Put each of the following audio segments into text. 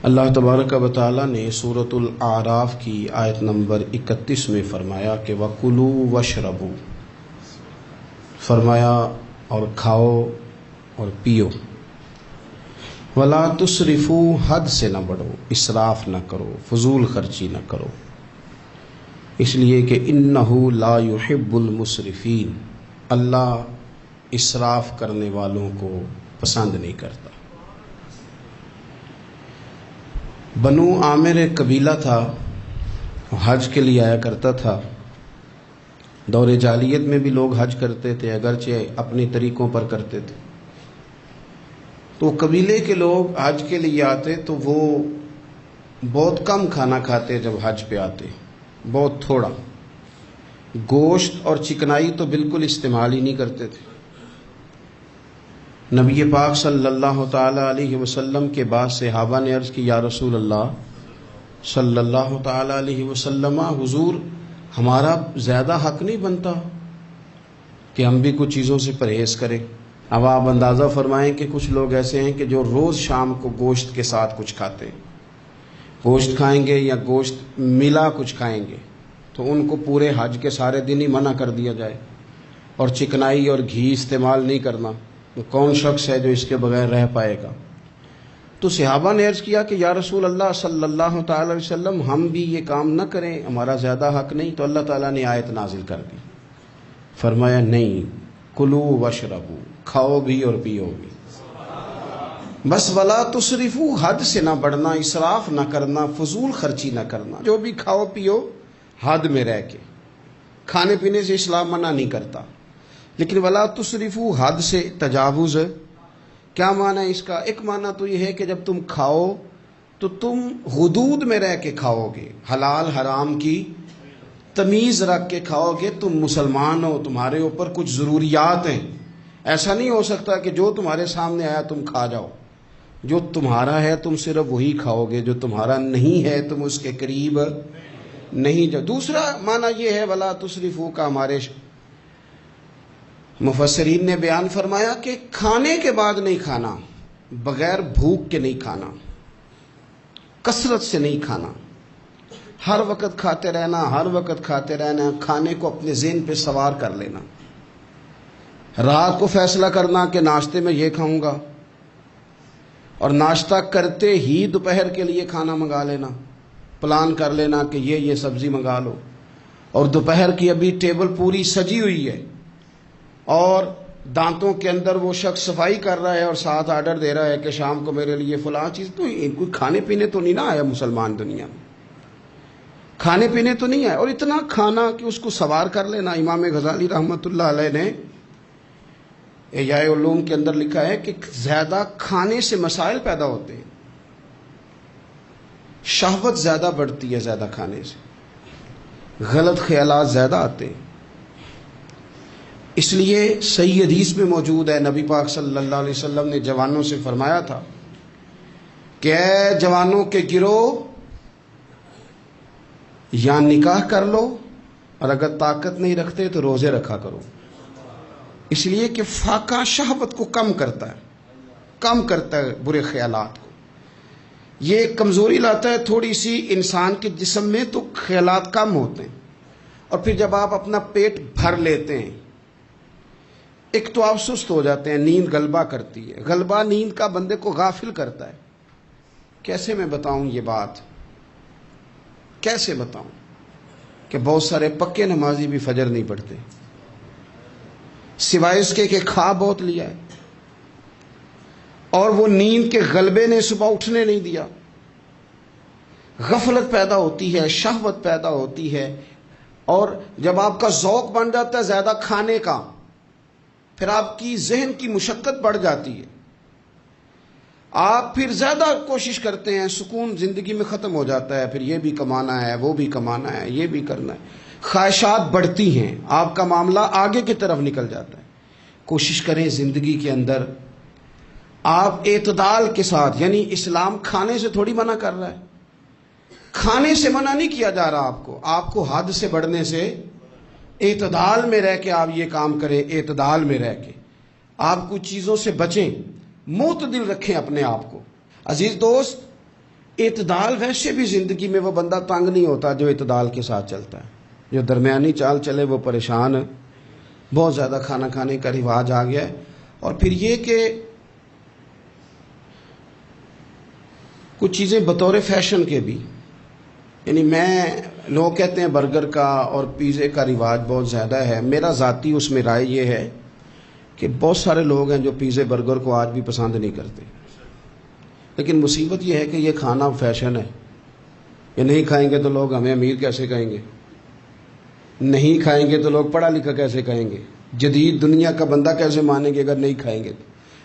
اللہ تبارک و تعالی نے سورۃ الاعراف کی آیت نمبر 31 میں فرمایا کہ وَكُلُوا وَاشْرَبُوا، فرمایا اور کھاؤ اور پیو، وَلَا تُسْرِفُوا، حد سے نہ بڑھو، اسراف نہ کرو، فضول خرچی نہ کرو، اس لیے کہ إِنَّهُ لَا يُحِبُّ الْمُسْرِفِينَ، اللہ اسراف کرنے والوں کو پسند نہیں کرتا۔ بنو عامر ایک قبیلہ تھا، حج کے لیے آیا کرتا تھا۔ دور جاہلیت میں بھی لوگ حج کرتے تھے، اگرچہ اپنے طریقوں پر کرتے تھے۔ تو قبیلے کے لوگ حج کے لیے آتے تو وہ بہت کم کھانا کھاتے، جب حج پہ آتے بہت تھوڑا، گوشت اور چکنائی تو بالکل استعمال ہی نہیں کرتے تھے۔ نبی پاک صلی اللہ تعالی علیہ وسلم کے بعد صحابہ نے عرض کی، یا رسول اللہ صلی اللہ تعالی علیہ وسلم، حضور ہمارا زیادہ حق نہیں بنتا کہ ہم بھی کچھ چیزوں سے پرہیز کریں؟ اب آپ اندازہ فرمائیں کہ کچھ لوگ ایسے ہیں کہ جو روز شام کو گوشت کے ساتھ کچھ کھاتے ہیں، گوشت کھائیں گے یا گوشت ملا کچھ کھائیں گے تو ان کو پورے حج کے سارے دن ہی منع کر دیا جائے، اور چکنائی اور گھی استعمال نہیں کرنا، تو کون شخص ہے جو اس کے بغیر رہ پائے گا؟ تو صحابہ نے عرض کیا کہ یا رسول اللہ صلی اللہ تعالی علیہ وسلم، ہم بھی یہ کام نہ کریں، ہمارا زیادہ حق نہیں؟ تو اللہ تعالیٰ نے آیت نازل کر دی، فرمایا نہیں، کلوا واشربوا، کھاؤ بھی اور پیو بھی، بس ولا تسرفوا، حد سے نہ بڑھنا، اسراف نہ کرنا، فضول خرچی نہ کرنا، جو بھی کھاؤ پیو حد میں رہ کے۔ کھانے پینے سے اسلام منع نہیں کرتا، لیکن ولا تسرفوا، حد سے تجاوز۔ کیا معنی ہے اس کا؟ ایک معنی تو یہ ہے کہ جب تم کھاؤ تو تم حدود میں رہ کے کھاؤ گے، حلال حرام کی تمیز رکھ کے کھاؤ گے۔ تم مسلمان ہو، تمہارے اوپر کچھ ضروریات ہیں، ایسا نہیں ہو سکتا کہ جو تمہارے سامنے آیا تم کھا جاؤ۔ جو تمہارا ہے تم صرف وہی کھاؤ گے، جو تمہارا نہیں ہے تم اس کے قریب نہیں جاؤ۔ دوسرا معنی یہ ہے ولا تسرفوا کا، ہمارے مفسرین نے بیان فرمایا کہ کھانے کے بعد نہیں کھانا، بغیر بھوک کے نہیں کھانا، کثرت سے نہیں کھانا، ہر وقت کھاتے رہنا، ہر وقت کھاتے رہنا، کھانے کو اپنے ذہن پہ سوار کر لینا، رات کو فیصلہ کرنا کہ ناشتے میں یہ کھاؤں گا، اور ناشتہ کرتے ہی دوپہر کے لیے کھانا منگا لینا، پلان کر لینا کہ یہ سبزی منگا لو، اور دوپہر کی ابھی ٹیبل پوری سجی ہوئی ہے اور دانتوں کے اندر وہ شخص صفائی کر رہا ہے اور ساتھ آرڈر دے رہا ہے کہ شام کو میرے لیے فلاں چیز۔ تو کوئی کھانے پینے تو نہیں نہ آیا مسلمان دنیا میں، کھانے پینے تو نہیں آیا، اور اتنا کھانا کہ اس کو سوار کر لینا۔ امام غزالی رحمۃ اللہ علیہ نے احیاء علوم کے اندر لکھا ہے کہ زیادہ کھانے سے مسائل پیدا ہوتے ہیں، شہوت زیادہ بڑھتی ہے، زیادہ کھانے سے غلط خیالات زیادہ آتے ہیں۔ اس لیے صحیح حدیث میں موجود ہے، نبی پاک صلی اللہ علیہ وسلم نے جوانوں سے فرمایا تھا کہ اے جوانوں کے گروہ، یا نکاح کر لو، اور اگر طاقت نہیں رکھتے تو روزے رکھا کرو، اس لیے کہ فاقہ شہوت کو کم کرتا ہے برے خیالات کو، یہ ایک کمزوری لاتا ہے تھوڑی سی انسان کے جسم میں، تو خیالات کم ہوتے ہیں۔ اور پھر جب آپ اپنا پیٹ بھر لیتے ہیں، ایک تو آپ سست ہو جاتے ہیں، نیند غلبہ کرتی ہے، غلبہ نیند کا بندے کو غافل کرتا ہے۔ کیسے میں بتاؤں یہ بات، کیسے بتاؤں کہ بہت سارے پکے نمازی بھی فجر نہیں پڑھتے، سوائے اس کے کہ کھا بہت لیا ہے، اور وہ نیند کے غلبے نے صبح اٹھنے نہیں دیا۔ غفلت پیدا ہوتی ہے، شہوت پیدا ہوتی ہے، اور جب آپ کا ذوق بن جاتا ہے زیادہ کھانے کا، پھر آپ کی ذہن کی مشقت بڑھ جاتی ہے، آپ پھر زیادہ کوشش کرتے ہیں، سکون زندگی میں ختم ہو جاتا ہے، پھر یہ بھی کمانا ہے، وہ بھی کمانا ہے، یہ بھی کرنا ہے، خواہشات بڑھتی ہیں، آپ کا معاملہ آگے کی طرف نکل جاتا ہے۔ کوشش کریں زندگی کے اندر آپ اعتدال کے ساتھ، یعنی اسلام کھانے سے تھوڑی منع کر رہا ہے، کھانے سے منع نہیں کیا جا رہا، آپ کو حد سے بڑھنے سے، اعتدال میں رہ کے آپ یہ کام کریں، اعتدال میں رہ کے آپ کچھ چیزوں سے بچیں، معتدل رکھیں اپنے آپ کو۔ عزیز دوست، اعتدال ویسے بھی زندگی میں وہ بندہ تنگ نہیں ہوتا جو اعتدال کے ساتھ چلتا ہے. جو درمیانی چال چلے وہ پریشان ہے. بہت زیادہ کھانا کھانے کا رواج آ گیا ہے. اور پھر یہ کہ کچھ چیزیں بطور فیشن کے بھی، یعنی لوگ کہتے ہیں برگر کا اور پیزے کا رواج بہت زیادہ ہے. میرا ذاتی اس میں رائے یہ ہے کہ بہت سارے لوگ ہیں جو پیزے برگر کو آج بھی پسند نہیں کرتے، لیکن مصیبت یہ ہے کہ یہ کھانا فیشن ہے. یہ نہیں کھائیں گے تو لوگ ہمیں امیر کیسے کہیں گے، نہیں کھائیں گے تو لوگ پڑھا لکھا کیسے کہیں گے، جدید دنیا کا بندہ کیسے مانیں گے اگر نہیں کھائیں گے.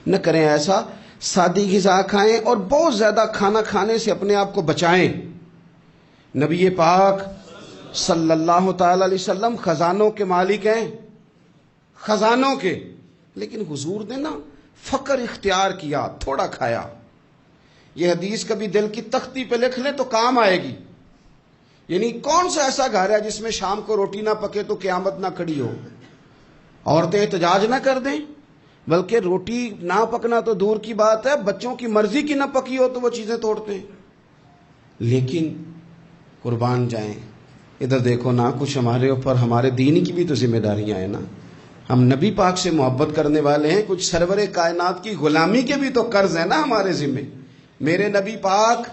نہ کریں ایسا، سادی غذا کھائیں اور بہت زیادہ کھانا کھانے سے اپنے آپ کو بچائیں. نبی پاک صلی اللہ تعالی علیہ وسلم خزانوں کے مالک ہیں، خزانوں کے، لیکن حضور نے نا فقر اختیار کیا، تھوڑا کھایا. یہ حدیث کبھی دل کی تختی پہ لکھ لیں تو کام آئے گی. یعنی کون سا ایسا گھر ہے جس میں شام کو روٹی نہ پکے تو قیامت نہ کھڑی ہو. عورتیں احتجاج نہ کر دیں، بلکہ روٹی نہ پکنا تو دور کی بات ہے، بچوں کی مرضی کی نہ پکی ہو تو وہ چیزیں توڑتے ہیں. لیکن قربان جائیں، ادھر دیکھو نا، کچھ ہمارے اوپر ہمارے دین کی بھی تو ذمہ داریاں ہیں نا. ہم نبی پاک سے محبت کرنے والے ہیں، کچھ سرور کائنات کی غلامی کے بھی تو قرض ہے نا ہمارے ذمہ. میرے نبی پاک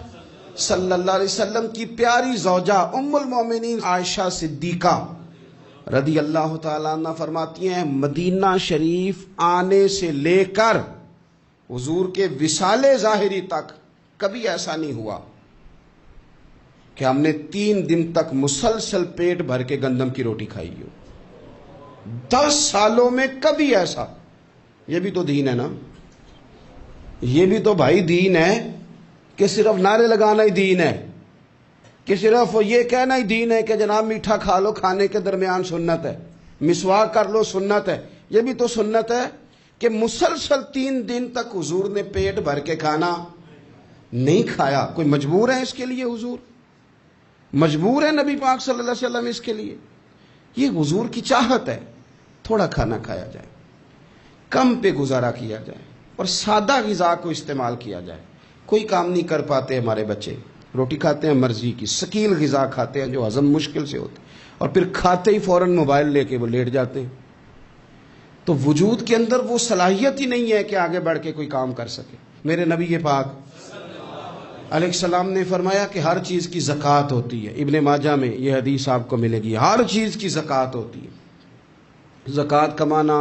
صلی اللہ علیہ وسلم کی پیاری زوجہ ام المومنین عائشہ صدیقہ رضی اللہ تعالیٰ عنہ فرماتی ہیں، مدینہ شریف آنے سے لے کر حضور کے وصال ظاہری تک کبھی ایسا نہیں ہوا کہ ہم نے 3 دن تک مسلسل پیٹ بھر کے گندم کی روٹی کھائی ہو. 10 سالوں میں کبھی ایسا. یہ بھی تو دین ہے نا، یہ بھی تو بھائی دین ہے کہ صرف نعرے لگانا ہی دین ہے، کہ صرف یہ کہنا ہی دین ہے کہ جناب میٹھا کھا لو، کھانے کے درمیان سنت ہے، مسواک کر لو سنت ہے. یہ بھی تو سنت ہے کہ مسلسل 3 دن تک حضور نے پیٹ بھر کے کھانا نہیں کھایا. کوئی مجبور ہے اس کے لیے؟ حضور مجبور ہے نبی پاک صلی اللہ علیہ وسلم اس کے لیے؟ یہ حضور کی چاہت ہے، تھوڑا کھانا کھایا جائے، کم پہ گزارا کیا جائے اور سادہ غذا کو استعمال کیا جائے. کوئی کام نہیں کر پاتے ہمارے بچے، روٹی کھاتے ہیں مرضی کی، ثقیل غذا کھاتے ہیں جو ہضم مشکل سے ہوتے، اور پھر کھاتے ہی فوراً موبائل لے کے وہ لیٹ جاتے ہیں. تو وجود کے اندر وہ صلاحیت ہی نہیں ہے کہ آگے بڑھ کے کوئی کام کر سکے. میرے نبی پاک علیہ السلام نے فرمایا کہ ہر چیز کی زکوٰۃ ہوتی ہے. ابن ماجہ میں یہ حدیث آپ کو ملے گی، ہر چیز کی زکوٰۃ ہوتی ہے. زکوٰۃ کا معنی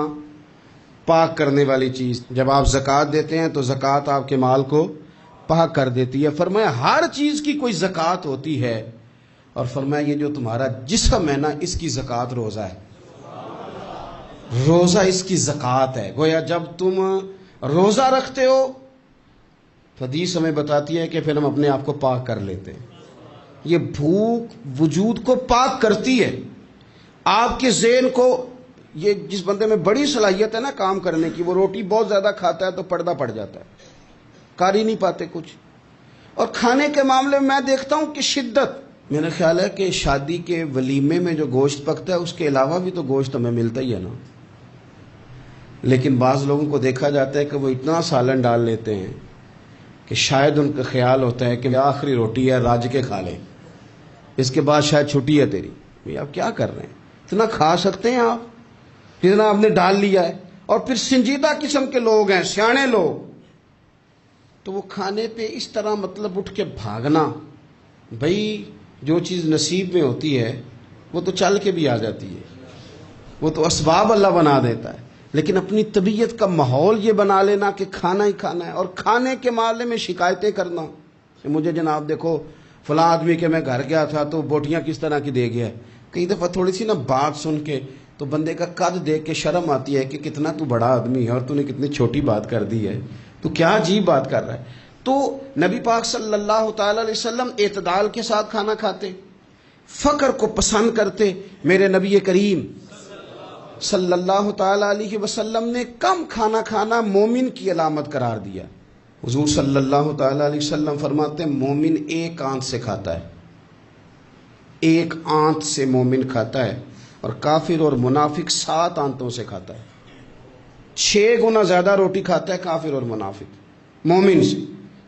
پاک کرنے والی چیز. جب آپ زکوٰۃ دیتے ہیں تو زکوٰۃ آپ کے مال کو پاک کر دیتی ہے. فرمایا ہر چیز کی کوئی زکوٰۃ ہوتی ہے، اور فرمایا یہ جو تمہارا جسم ہے نا، اس کی زکوٰۃ روزہ ہے. روزہ اس کی زکوٰۃ ہے. گویا جب تم روزہ رکھتے ہو، حدیث ہمیں بتاتی ہے کہ پھر ہم اپنے آپ کو پاک کر لیتے ہیں. یہ بھوک وجود کو پاک کرتی ہے. آپ کے ذہن کو، یہ جس بندے میں بڑی صلاحیت ہے نا کام کرنے کی، وہ روٹی بہت زیادہ کھاتا ہے تو پردہ پڑ جاتا ہے، کر ہی نہیں پاتے کچھ. اور کھانے کے معاملے میں دیکھتا ہوں کہ شدت. میرا خیال ہے کہ شادی کے ولیمے میں جو گوشت پکتا ہے اس کے علاوہ بھی تو گوشت ہمیں ملتا ہی ہے نا. لیکن بعض لوگوں کو دیکھا جاتا ہے کہ وہ اتنا سالن ڈال لیتے ہیں کہ شاید ان کا خیال ہوتا ہے کہ آخری روٹی ہے، راج کے کھا لیں، اس کے بعد شاید چھٹی ہے تیری. بھئی آپ کیا کر رہے ہیں؟ اتنا کھا سکتے ہیں آپ جتنا آپ نے ڈال لیا ہے؟ اور پھر سنجیدہ قسم کے لوگ ہیں، سیانے لوگ، تو وہ کھانے پہ اس طرح مطلب اٹھ کے بھاگنا. بھئی جو چیز نصیب میں ہوتی ہے وہ تو چل کے بھی آ جاتی ہے، وہ تو اسباب اللہ بنا دیتا ہے. لیکن اپنی طبیعت کا ماحول یہ بنا لینا کہ کھانا ہی کھانا ہے، اور کھانے کے معاملے میں شکایتیں کرنا کہ مجھے جناب دیکھو فلاں آدمی کے میں گھر گیا تھا تو بوٹیاں کس طرح کی دے گیا ہے. کئی دفعہ تھوڑی سی نا بات سن کے تو بندے کا قد دیکھ کے شرم آتی ہے کہ کتنا تو بڑا آدمی ہے اور تو نے کتنی چھوٹی بات کر دی ہے، تو کیا عجیب بات کر رہا ہے. تو نبی پاک صلی اللہ تعالی علیہ وسلم اعتدال کے ساتھ کھانا کھاتے، فقر کو پسند کرتے. میرے نبی کریم صلی اللہ تعالی علیہ وسلم نے کم کھانا کھانا مومن کی علامت قرار دیا. حضور صلی اللہ تعالی علیہ وسلم فرماتے ہیں مومن ایک آنت سے کھاتا ہے، ایک آنت سے مومن کھاتا ہے، اور کافر اور منافق 7 آنتوں سے کھاتا ہے. 6 گنا زیادہ روٹی کھاتا ہے کافر اور منافق مومن سے.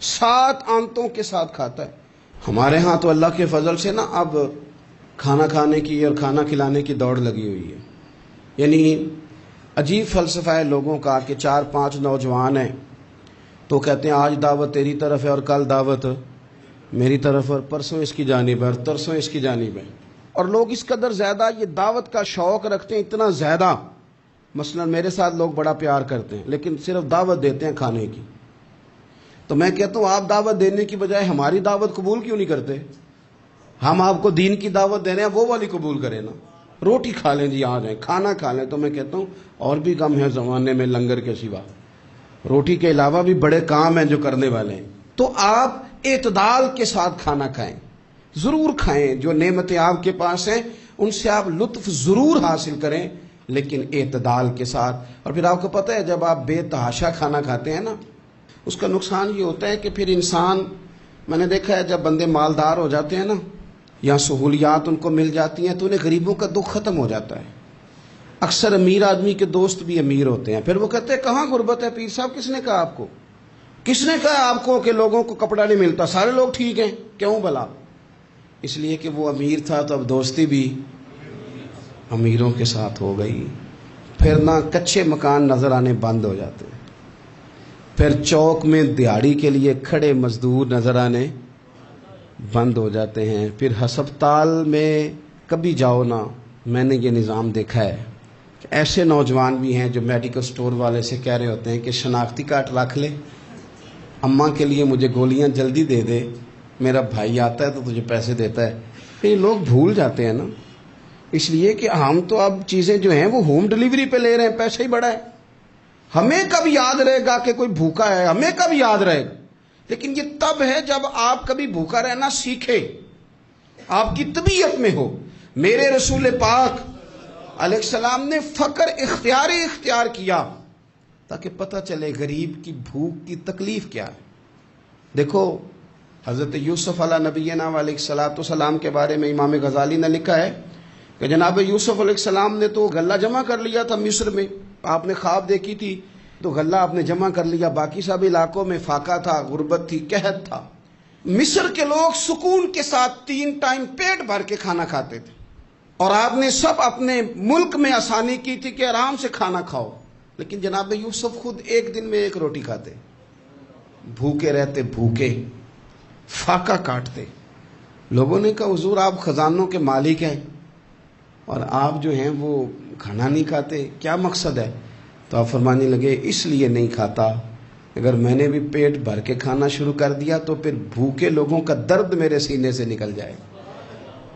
7 آنتوں کے ساتھ کھاتا ہے۔ ہمارے ہاں تو اللہ کے فضل سے نا اب کھانا کھانے کی اور کھانا کھلانے کی دوڑ لگی ہوئی ہے۔ یعنی عجیب فلسفہ ہے لوگوں کا کہ 4-5 نوجوان ہیں تو کہتے ہیں آج دعوت تیری طرف ہے اور کل دعوت میری طرف اور پرسوں اس کی جانب ہے اور ترسوں اس کی جانب ہے، اور لوگ اس قدر زیادہ یہ دعوت کا شوق رکھتے ہیں، اتنا زیادہ۔ مثلا میرے ساتھ لوگ بڑا پیار کرتے ہیں لیکن صرف دعوت دیتے ہیں کھانے کی، تو میں کہتا ہوں آپ دعوت دینے کی بجائے ہماری دعوت قبول کیوں نہیں کرتے؟ ہم آپ کو دین کی دعوت دے رہے ہیں، وہ والی قبول کریں نا، روٹی کھا لیں جی، آ جائیں کھانا کھا لیں۔ تو میں کہتا ہوں اور بھی کم ہے زمانے میں لنگر کے سوا، روٹی کے علاوہ بھی بڑے کام ہیں جو کرنے والے ہیں۔ تو آپ اعتدال کے ساتھ کھانا کھائیں، ضرور کھائیں، جو نعمتیں آپ کے پاس ہیں ان سے آپ لطف ضرور حاصل کریں، لیکن اعتدال کے ساتھ۔ اور پھر آپ کو پتہ ہے جب آپ بے تحاشا کھانا کھاتے ہیں نا، اس کا نقصان یہ ہوتا ہے کہ پھر انسان، میں نے دیکھا ہے جب بندے مالدار ہو جاتے ہیں نا یا سہولیات ان کو مل جاتی ہیں تو انہیں غریبوں کا دکھ ختم ہو جاتا ہے۔ اکثر امیر آدمی کے دوست بھی امیر ہوتے ہیں، پھر وہ کہتے ہیں کہاں غربت ہے پیر صاحب؟ کس نے کہا آپ کو؟ کس نے کہا آپ کو کہ لوگوں کو کپڑا نہیں ملتا، سارے لوگ ٹھیک ہیں؟ کیوں بھلا؟ اس لیے کہ وہ امیر تھا تو اب دوستی بھی امیروں کے ساتھ ہو گئی۔ پھر نہ کچے مکان نظر آنے بند ہو جاتے ہیں، پھر چوک میں دیہڑی کے لیے کھڑے مزدور نظر آنے بند ہو جاتے ہیں، پھر ہسپتال میں کبھی جاؤ نا، میں نے یہ نظام دیکھا ہے کہ ایسے نوجوان بھی ہیں جو میڈیکل سٹور والے سے کہہ رہے ہوتے ہیں کہ شناختی کارڈ رکھ لے، اماں کے لیے مجھے گولیاں جلدی دے دے، میرا بھائی آتا ہے تو تجھے پیسے دیتا ہے۔ یہ لوگ بھول جاتے ہیں نا، اس لیے کہ ہم تو اب چیزیں جو ہیں وہ ہوم ڈیلیوری پہ لے رہے ہیں، پیسہ ہی بڑا ہے۔ ہمیں کب یاد رہے گا کہ کوئی بھوکا ہے؟ ہمیں کب یاد رہے گا؟ لیکن یہ تب ہے جب آپ کبھی بھوکا رہنا سیکھے، آپ کی طبیعت میں ہو۔ میرے رسول پاک علیہ السلام نے فقر اختیار کیا تاکہ پتہ چلے غریب کی بھوک کی تکلیف کیا ہے۔ دیکھو حضرت یوسف علیہ نبینا علیہ السلام کے بارے میں امام غزالی نے لکھا ہے کہ جناب یوسف علیہ السلام نے تو غلہ جمع کر لیا تھا مصر میں، آپ نے خواب دیکھی تھی تو غلہ آپ نے جمع کر لیا، باقی سب علاقوں میں فاقہ تھا، غربت تھی، قحط تھا۔ مصر کے لوگ سکون کے ساتھ 3 ٹائم پیٹ بھر کے کھانا کھاتے تھے، اور آپ نے سب اپنے ملک میں آسانی کی تھی کہ آرام سے کھانا کھاؤ، لیکن جناب یوسف خود ایک دن میں 1 روٹی کھاتے، بھوکے رہتے، بھوکے فاقہ کاٹتے۔ لوگوں نے کہا حضور آپ خزانوں کے مالک ہیں اور آپ جو ہیں وہ کھانا نہیں کھاتے، کیا مقصد ہے؟ تو آپ فرمانے لگے اس لیے نہیں کھاتا، اگر میں نے بھی پیٹ بھر کے کھانا شروع کر دیا تو پھر بھوکے لوگوں کا درد میرے سینے سے نکل جائے،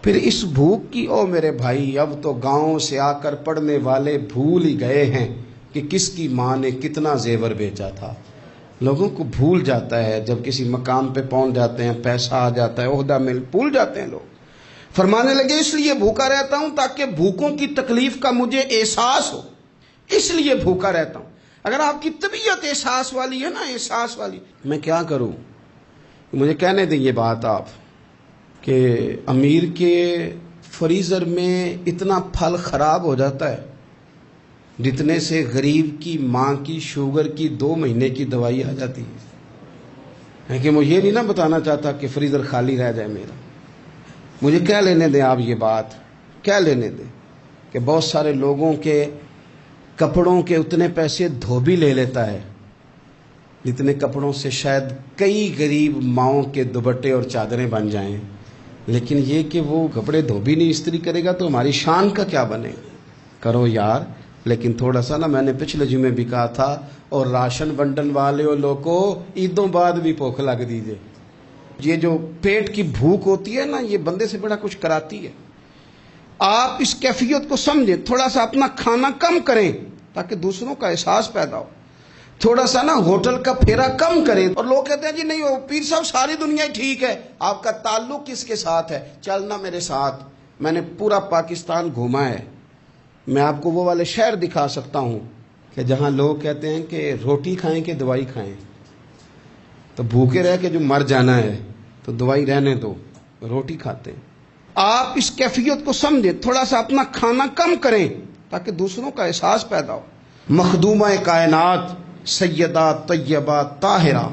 پھر اس بھوک کی، او میرے بھائی اب تو گاؤں سے آ کر پڑھنے والے بھول ہی گئے ہیں کہ کس کی ماں نے کتنا زیور بیچا تھا۔ لوگوں کو بھول جاتا ہے، جب کسی مقام پہ پہنچ جاتے ہیں، پیسہ آ جاتا ہے، عہدہ مل، بھول جاتے ہیں لوگ۔ فرمانے لگے اس لیے بھوکا رہتا ہوں تاکہ بھوکوں کی تکلیف کا مجھے احساس ہو، اس لیے بھوکا رہتا ہوں۔ اگر آپ کی طبیعت احساس والی ہے نا، احساس والی، میں کیا کروں؟ مجھے کہنے دیں یہ بات آپ کہ امیر کے فریزر میں اتنا پھل خراب ہو جاتا ہے جتنے سے غریب کی ماں کی شوگر کی 2 مہینے کی دوائی آ جاتی ہے۔ کہ میں یہ نہیں نا بتانا چاہتا کہ فریزر خالی رہ جائے میرا، مجھے کہہ لینے دیں آپ یہ بات، کہہ لینے دیں کہ بہت سارے لوگوں کے کپڑوں کے اتنے پیسے دھوبی لے لیتا ہے جتنے کپڑوں سے شاید کئی غریب ماؤں کے دوپٹے اور چادریں بن جائیں، لیکن یہ کہ وہ کپڑے دھوبی نہیں استری کرے گا تو ہماری شان کا کیا بنے؟ کرو یار، لیکن تھوڑا سا نا، میں نے پچھلے جمعے بھی کہا تھا، اور راشن بنڈن والے لوگوں عیدوں بعد بھی بھوک لگ دیجئے۔ یہ جو پیٹ کی بھوک ہوتی ہے نا، یہ بندے سے بڑا کچھ کراتی ہے۔ آپ اس کیفیت کو سمجھیں، تھوڑا سا اپنا کھانا کم کریں تاکہ دوسروں کا احساس پیدا ہو، تھوڑا سا نا ہوٹل کا پھیرا کم کریں۔ اور لوگ کہتے ہیں جی نہیں وہ پیر صاحب ساری دنیا ہی ٹھیک ہے، آپ کا تعلق کس کے ساتھ ہے؟ چلنا میرے ساتھ، میں نے پورا پاکستان گھوما ہے، میں آپ کو وہ والے شہر دکھا سکتا ہوں کہ جہاں لوگ کہتے ہیں کہ روٹی کھائیں کہ دوائی کھائیں، تو بھوکے رہ کے جو مر جانا ہے تو دوائی رہنے دو، روٹی کھاتے ہیں۔ آپ اس کیفیت کو سمجھیں، تھوڑا سا اپنا کھانا کم کریں تاکہ دوسروں کا احساس پیدا ہو۔ مخدومہ کائنات سیدہ طیبہ طاہرہ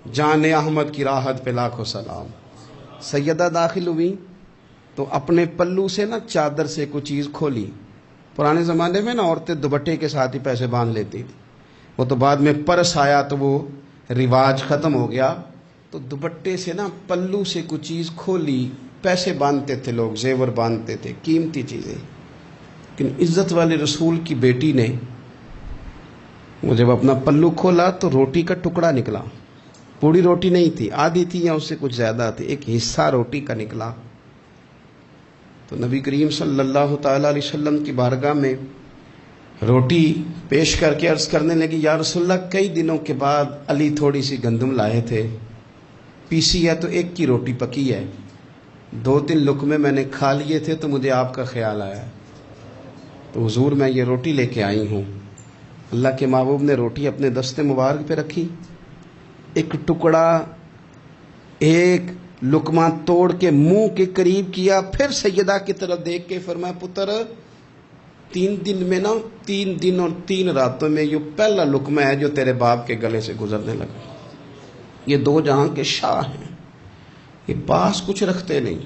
جان احمد کی راحت پہ لاکھوں سلام۔ سیدہ داخل ہوئی تو اپنے پلو سے نا چادر سے کوئی چیز کھولی۔ پرانے زمانے میں نا عورتیں دوپٹے کے ساتھ ہی پیسے باندھ لیتی تھی، وہ تو بعد میں پرس آیا تو وہ رواج ختم ہو گیا، تو دوپٹے سے نا پلو سے کوئی چیز کھولی، پیسے باندھتے تھے لوگ، زیور باندھتے تھے، قیمتی چیزیں۔ لیکن عزت والے رسول کی بیٹی نے وہ جب اپنا پلو کھولا تو روٹی کا ٹکڑا نکلا، پوری روٹی نہیں تھی، آدھی تھی یا اس سے کچھ زیادہ تھی، ایک حصہ روٹی کا نکلا۔ تو نبی کریم صلی اللہ تعالی علیہ وسلم کی بارگاہ میں روٹی پیش کر کے عرض کرنے لگی، یا رسول اللہ کئی دنوں کے بعد علی تھوڑی سی گندم لائے تھے، پیسی ہے تو ایک کی روٹی پکی ہے، 2-3 لقمے میں نے کھا لیے تھے تو مجھے آپ کا خیال آیا، تو حضور میں یہ روٹی لے کے آئی ہوں۔ اللہ کے محبوب نے روٹی اپنے دست مبارک پہ رکھی، ایک ٹکڑا ایک لقمہ توڑ کے منہ کے قریب کیا، پھر سیدہ کی طرف دیکھ کے فرمایا، پتر 3 دن میں نا 3 دن اور 3 راتوں میں یہ پہلا لقمہ ہے جو تیرے باپ کے گلے سے گزرنے لگا۔ یہ 2 جہاں کے شاہ ہیں، یہ پاس کچھ رکھتے نہیں،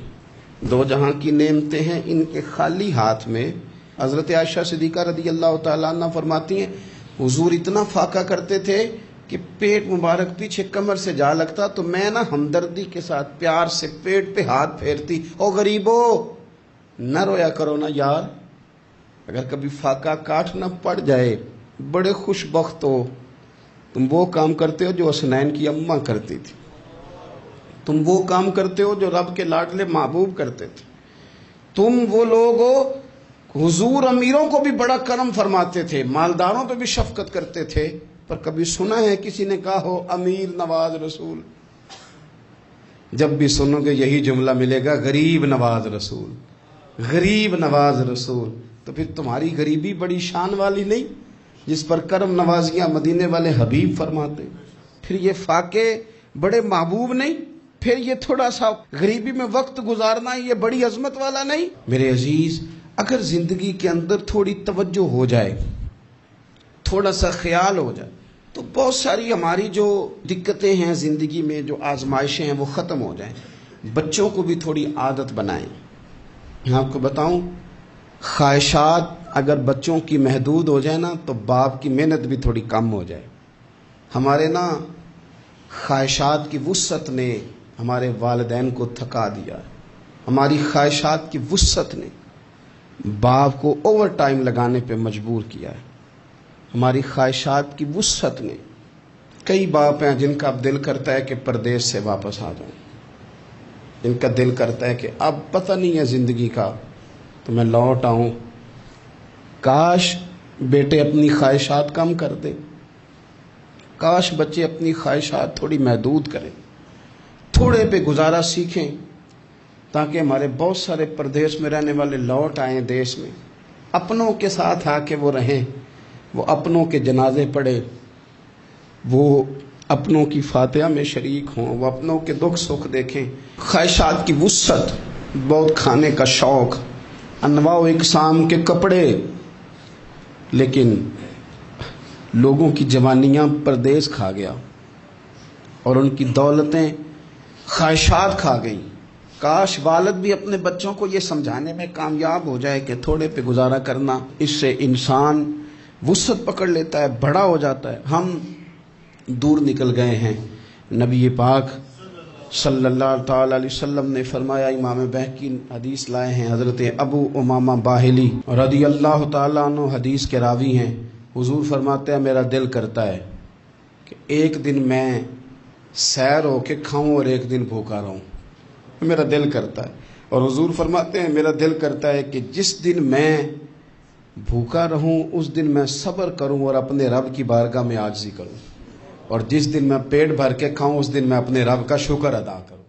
2 جہاں کی نعمتیں ہیں، ان کے خالی ہاتھ میں۔ حضرت عائشہ صدیقہ رضی اللہ تعالیٰ عنہ فرماتی ہیں، حضور اتنا فاقہ کرتے تھے کہ پیٹ مبارک پیچھے کمر سے جا لگتا تو میں نا ہمدردی کے ساتھ پیار سے پیٹ پہ ہاتھ پھیرتی، او غریبو نہ رویا کرو نا یار، اگر کبھی فاقہ کاٹنا پڑ جائے بڑے خوش بخت ہو، تم وہ کام کرتے ہو جو حسنین کی اماں کرتی تھی، تم وہ کام کرتے ہو جو رب کے لاڈلے محبوب کرتے تھے، تم وہ لوگ ہو۔ حضور امیروں کو بھی بڑا کرم فرماتے تھے، مالداروں پہ بھی شفقت کرتے تھے، پر کبھی سنا ہے کسی نے کہا ہو امیر نواز رسول؟ جب بھی سنو گے یہی جملہ ملے گا، غریب نواز رسول، غریب نواز رسول۔ تو پھر تمہاری غریبی بڑی شان والی نہیں جس پر کرم نوازیاں مدینے والے حبیب فرماتے؟ پھر یہ فاقے بڑے محبوب نہیں؟ پھر یہ تھوڑا سا غریبی میں وقت گزارنا یہ بڑی عظمت والا نہیں؟ میرے عزیز، اگر زندگی کے اندر تھوڑی توجہ ہو جائے، تھوڑا سا خیال ہو جائے، تو بہت ساری ہماری جو دقتیں ہیں زندگی میں، جو آزمائشیں ہیں، وہ ختم ہو جائیں۔ بچوں کو بھی تھوڑی عادت بنائیں۔ میں آپ کو بتاؤں، خواہشات اگر بچوں کی محدود ہو جائے نا تو باپ کی محنت بھی تھوڑی کم ہو جائے۔ ہمارے نا خواہشات کی وسعت نے ہمارے والدین کو تھکا دیا، ہماری خواہشات کی وسعت نے باپ کو اوور ٹائم لگانے پہ مجبور کیا ہے، ہماری خواہشات کی وسعت نے۔ کئی باپ ہیں جن کا اب دل کرتا ہے کہ پردیس سے واپس آ جاؤں، جن کا دل کرتا ہے کہ اب پتہ نہیں ہے زندگی کا تو میں لوٹ آؤں۔ کاش بیٹے اپنی خواہشات کم کر دیں، کاش بچے اپنی خواہشات تھوڑی محدود کریں، تھوڑے پہ گزارا سیکھیں، تاکہ ہمارے بہت سارے پردیس میں رہنے والے لوٹ آئیں دیش میں، اپنوں کے ساتھ آ کے وہ رہیں، وہ اپنوں کے جنازے پڑھیں، وہ اپنوں کی فاتحہ میں شریک ہوں، وہ اپنوں کے دکھ سکھ دیکھیں۔ خواہشات کی وسعت، بہت کھانے کا شوق، انواع و اقسام کے کپڑے، لیکن لوگوں کی جوانیاں پردیس کھا گیا اور ان کی دولتیں خواہشات کھا گئیں۔ کاش والد بھی اپنے بچوں کو یہ سمجھانے میں کامیاب ہو جائے کہ تھوڑے پہ گزارا کرنا، اس سے انسان وسعت پکڑ لیتا ہے، بڑا ہو جاتا ہے۔ ہم دور نکل گئے ہیں۔ نبی پاک صلی اللہ تعالی علیہ وسلم نے فرمایا، امام بہقی حدیث لائے ہیں، حضرت ابو امامہ باہلی رضی اللہ تعالیٰ عنہ حدیث کے راوی ہیں، حضور فرماتے ہیں میرا دل کرتا ہے کہ ایک دن میں سیر ہو کے کھاؤں اور ایک دن بھوکا رہوں، میرا دل کرتا ہے۔ اور حضور فرماتے ہیں میرا دل کرتا ہے کہ جس دن میں بھوکا رہوں اس دن میں صبر کروں اور اپنے رب کی بارگاہ میں عاجزی کروں، اور جس دن میں پیٹ بھر کے کھاؤں اس دن میں اپنے رب کا شکر ادا کروں۔